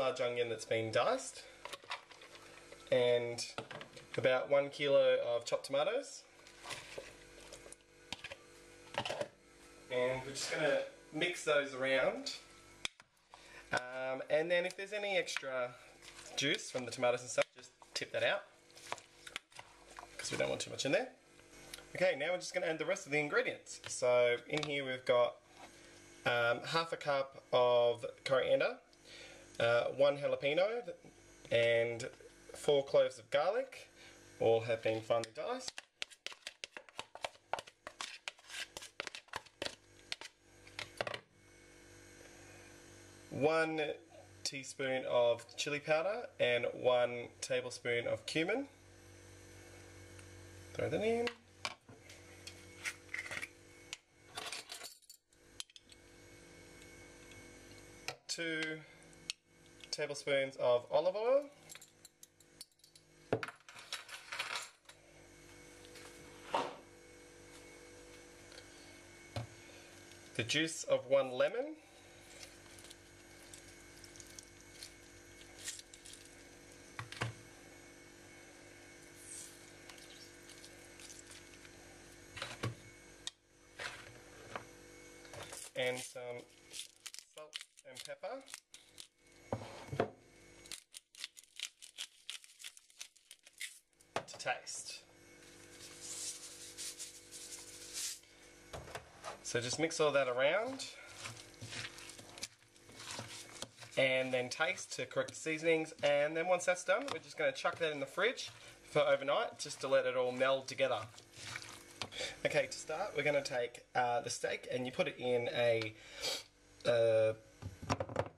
large onion that's been diced, and about 1 kilo of chopped tomatoes. And we're just going to mix those around. And then if there's any extra juice from the tomatoes and stuff, just tip that out, because we don't want too much in there. Okay, now we're just going to add the rest of the ingredients. So in here we've got half a cup of coriander, 1 jalapeno, and 4 cloves of garlic, all have been finely diced. 1 teaspoon of chili powder and 1 tablespoon of cumin. Throw that in. 2 tablespoons of olive oil. The juice of 1 lemon. And some salt and pepper. To taste. So just mix all that around. And then taste to correct the seasonings. And then once that's done, we're just going to chuck that in the fridge for overnight, just to let it all meld together. Okay, to start, we're going to take the steak and you put it in a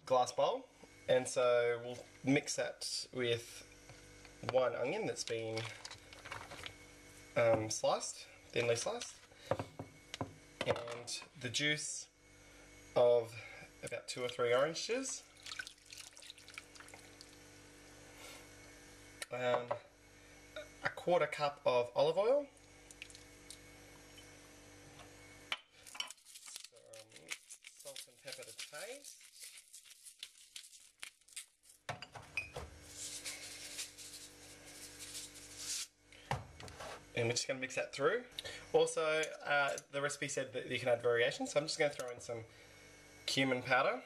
glass bowl, and so we'll mix that with 1 onion that's been sliced, thinly sliced, and the juice of about 2 or 3 oranges, a 1/4 cup of olive oil, salt and pepper to taste, and we're just going to mix that through. Also, the recipe said that you can add variations, so I'm just going to throw in some cumin powder,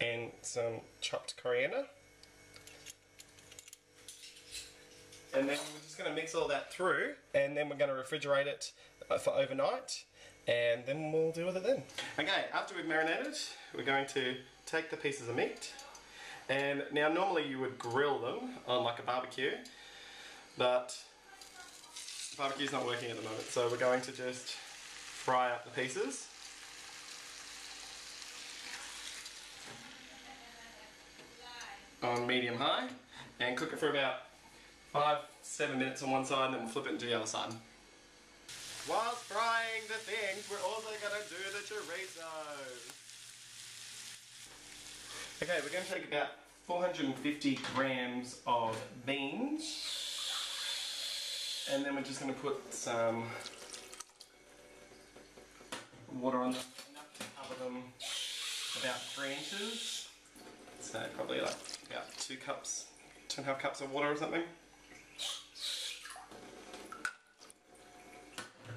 and some chopped coriander. And then we're just going to mix all that through, and then we're going to refrigerate it for overnight, and then we'll deal with it then. Okay, after we've marinated, we're going to take the pieces of meat, and now normally you would grill them on like a barbecue, but barbecue's not working at the moment, so we're going to just fry up the pieces. On medium high, and cook it for about 5-7 minutes on one side, and then we'll flip it into the other side. Whilst frying the things, we're also going to do the chorizo. Okay, we're going to take about 450 grams of beans, and then we're just going to put some water on them, enough to cover them about 3 inches. So probably like about 2 cups, 2.5 cups of water or something.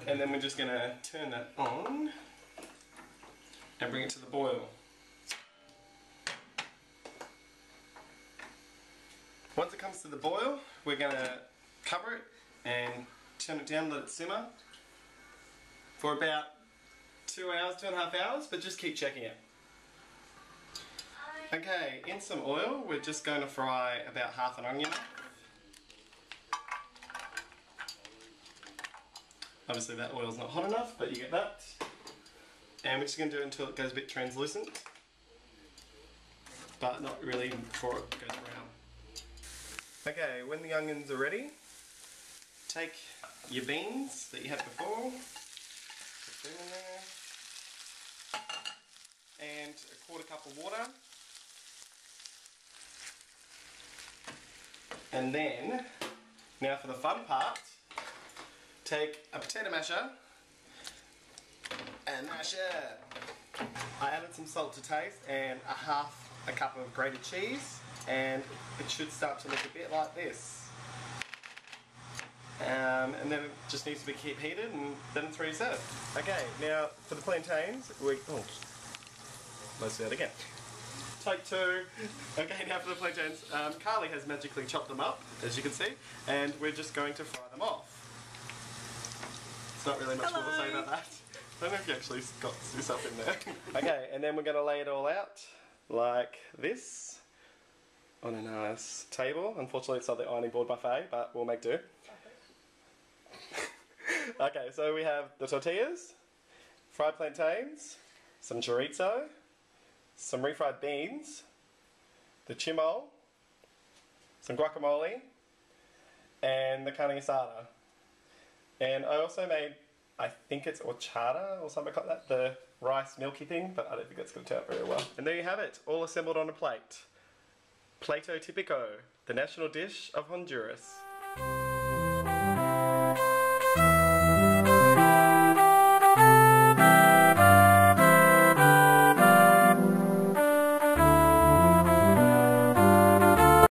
And then we're just going to turn that on and bring it to the boil. Once it comes to the boil, we're going to cover it and turn it down, let it simmer for about 2 hours, 2.5 hours, but just keep checking it. Okay, in some oil, we're just going to fry about half an onion. Obviously that oil's not hot enough, but you get that. And we're just going to do it until it goes a bit translucent, but not really before it goes brown. Okay, when the onions are ready, take your beans that you had before, put them in there, and a 1/4 cup of water. And then, now for the fun part, take a potato masher and mash it. I added some salt to taste and a cup of grated cheese, and it should start to look a bit like this. And then it just needs to be kept heated, and then it's ready to serve. Okay, now for the plantains, let's do it again. Take two. Okay, now for the plantains, Carly has magically chopped them up, as you can see, and we're just going to fry them off. It's not really much more to say about that. I don't know if you actually got yourself in there. Okay, and then we're going to lay it all out like this on a nice table. Unfortunately, it's not the ironing board buffet, but we'll make do. Okay, so we have the tortillas, fried plantains, some chorizo, some refried beans, the chimol, some guacamole, and the carne asada. And I also made, I think it's horchata or something like that, the rice milky thing, but I don't think that's going to turn out very well. And there you have it, all assembled on a plate. Plato Típico, the national dish of Honduras.